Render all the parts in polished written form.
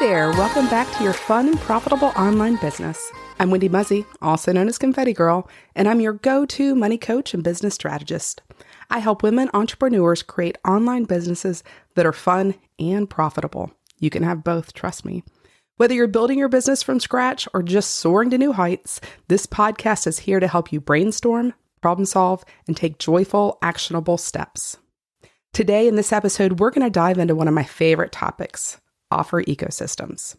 there, welcome back to your fun and profitable online business. I'm Wendy Muzzy, also known as Confetti Girl, and I'm your go-to money coach and business strategist. I help women entrepreneurs create online businesses that are fun and profitable. You can have both, trust me. Whether you're building your business from scratch or just soaring to new heights, this podcast is here to help you brainstorm, problem solve, and take joyful, actionable steps. Today in this episode, we're going to dive into one of my favorite topics, offer ecosystems.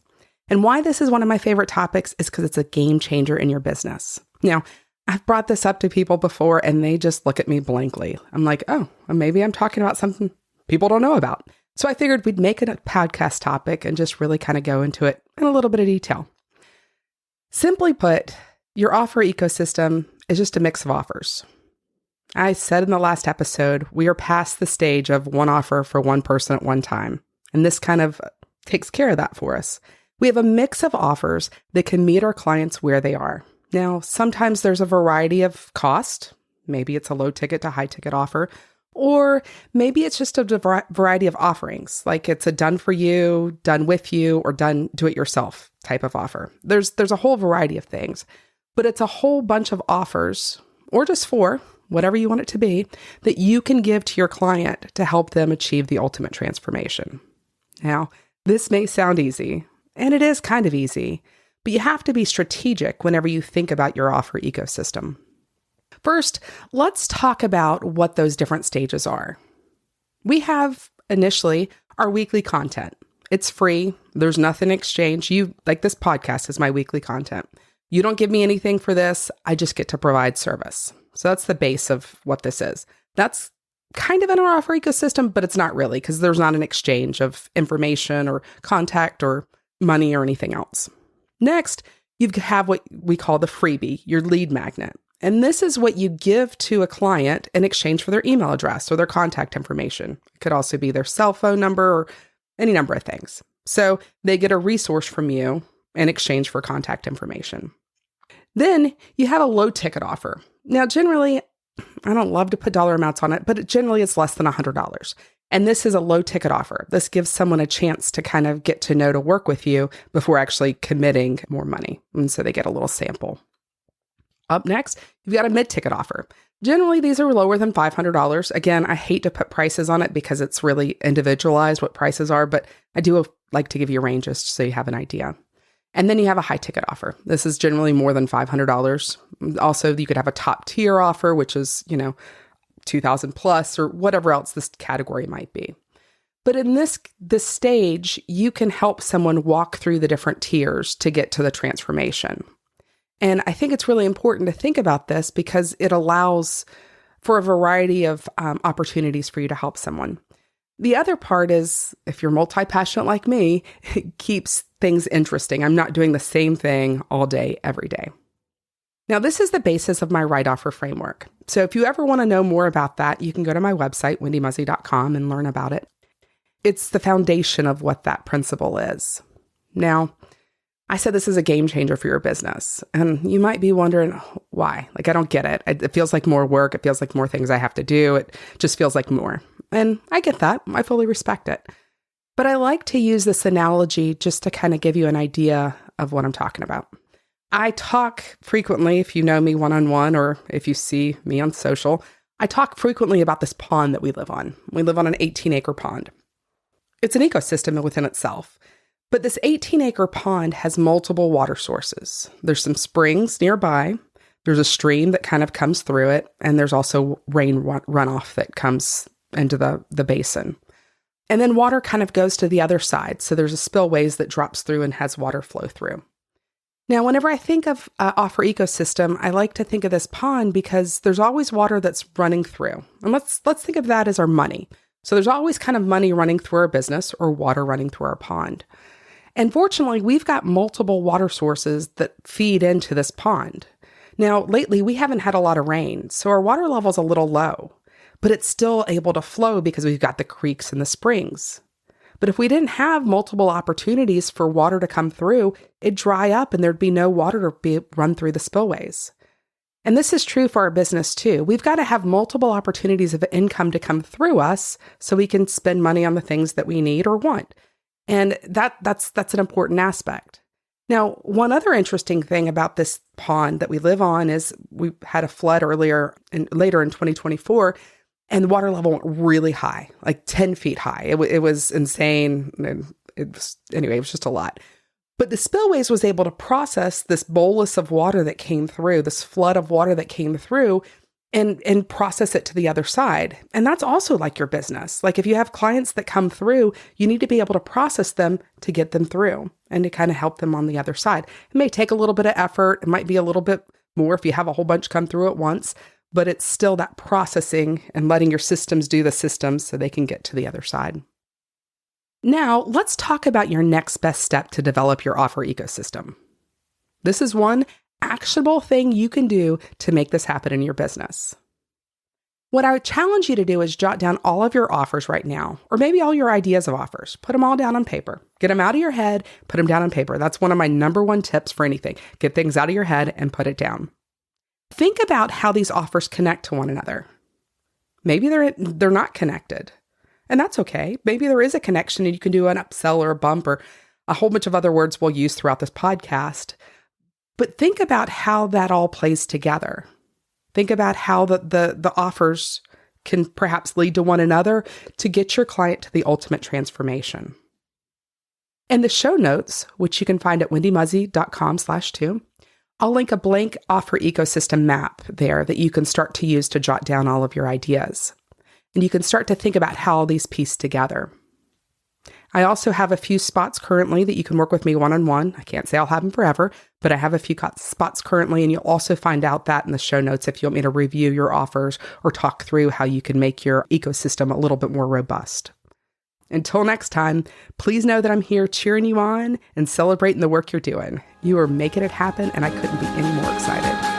And why this is one of my favorite topics is because it's a game changer in your business. Now, I've brought this up to people before and they just look at me blankly. I'm like, oh, well, maybe I'm talking about something people don't know about. So I figured we'd make it a podcast topic and just really kind of go into it in a little bit of detail. Simply put, your offer ecosystem is just a mix of offers. I said in the last episode, we are past the stage of one offer for one person at one time. And this kind of takes care of that for us. We have a mix of offers that can meet our clients where they are. Now, sometimes there's a variety of cost. Maybe it's a low ticket to high ticket offer, or maybe it's just a variety of offerings, like it's a done for you, done with you, or done do it yourself type of offer. There's a whole variety of things, but it's a whole bunch of offers, or just four, whatever you want it to be, that you can give to your client to help them achieve the ultimate transformation. Now, this may sound easy, and it is kind of easy, but you have to be strategic whenever you think about your offer ecosystem. First, let's talk about what those different stages are. We have, initially, our weekly content. It's free. There's nothing in exchange. Like this podcast is my weekly content. You don't give me anything for this. I just get to provide service. So that's the base of what this is. That's kind of in our offer ecosystem, but it's not really because there's not an exchange of information or contact or money or anything else. Next, you have what we call the freebie, your lead magnet. And this is what you give to a client in exchange for their email address or their contact information. It could also be their cell phone number or any number of things. So they get a resource from you in exchange for contact information. Then you have a low ticket offer. Now, generally, I don't love to put dollar amounts on it, but generally it's less than $100. And this is a low ticket offer. This gives someone a chance to kind of get to know to work with you before actually committing more money. And so they get a little sample. Up next, you've got a mid-ticket offer. Generally, these are lower than $500. Again, I hate to put prices on it because it's really individualized what prices are, but I do like to give you ranges so you have an idea. And then you have a high ticket offer. This is generally more than $500. Also, you could have a top tier offer, which is, $2,000 plus or whatever else this category might be. But in this stage, you can help someone walk through the different tiers to get to the transformation. And I think it's really important to think about this because it allows for a variety of opportunities for you to help someone. The other part is, if you're multi-passionate like me, it keeps things interesting. I'm not doing the same thing all day, every day. Now, this is the basis of my right offer framework. So if you ever want to know more about that, you can go to my website, wendymuzzy.com, and learn about it. It's the foundation of what that principle is. Now, I said this is a game changer for your business, and you might be wondering why. Like, I don't get it. It feels like more work. It feels like more things I have to do. It just feels like more. And I get that. I fully respect it. But I like to use this analogy just to kind of give you an idea of what I'm talking about. I talk frequently, if you know me one-on-one or if you see me on social, I talk frequently about this pond that we live on. We live on an 18-acre pond. It's an ecosystem within itself. But this 18-acre pond has multiple water sources. There's some springs nearby. There's a stream that kind of comes through it. And there's also rain runoff that comes into the basin. And then water kind of goes to the other side. So there's a spillways that drops through and has water flow through. Now, whenever I think of offer ecosystem, I like to think of this pond because there's always water that's running through. And let's think of that as our money. So there's always kind of money running through our business or water running through our pond. And fortunately, we've got multiple water sources that feed into this pond. Now, lately, we haven't had a lot of rain, so our water level's a little low, but it's still able to flow because we've got the creeks and the springs. But if we didn't have multiple opportunities for water to come through, it'd dry up and there'd be no water to run through the spillways. And this is true for our business too. We've got to have multiple opportunities of income to come through us so we can spend money on the things that we need or want. And that's an important aspect. Now, one other interesting thing about this pond that we live on is we had a flood later in 2024, and the water level went really high, like 10 feet high. It was insane. And it was just a lot. But the spillways was able to process this bolus of water that came through, this flood of water that came through, and process it to the other side. And that's also like your business. Like if you have clients that come through, you need to be able to process them to get them through and to kind of help them on the other side. It may take a little bit of effort. It might be a little bit more if you have a whole bunch come through at once, but it's still that processing and letting your systems do the systems so they can get to the other side. Now, let's talk about your next best step to develop your offer ecosystem. This is one actionable thing you can do to make this happen in your business. What I would challenge you to do is jot down all of your offers right now, or maybe all your ideas of offers. Put them all down on paper. Get them out of your head, put them down on paper. That's one of my number one tips for anything. Get things out of your head and put it down. Think about how these offers connect to one another. Maybe they're not connected, and that's okay. Maybe there is a connection and you can do an upsell or a bump or a whole bunch of other words we'll use throughout this podcast. But think about how that all plays together. Think about how the offers can perhaps lead to one another to get your client to the ultimate transformation. In the show notes, which you can find at wendymuzzy.com/2, I'll link a blank offer ecosystem map there that you can start to use to jot down all of your ideas. And you can start to think about how all these piece together. I also have a few spots currently that you can work with me one-on-one. I can't say I'll have them forever, but I have a few spots currently, and you'll also find out that in the show notes if you want me to review your offers or talk through how you can make your ecosystem a little bit more robust. Until next time, please know that I'm here cheering you on and celebrating the work you're doing. You are making it happen, and I couldn't be any more excited.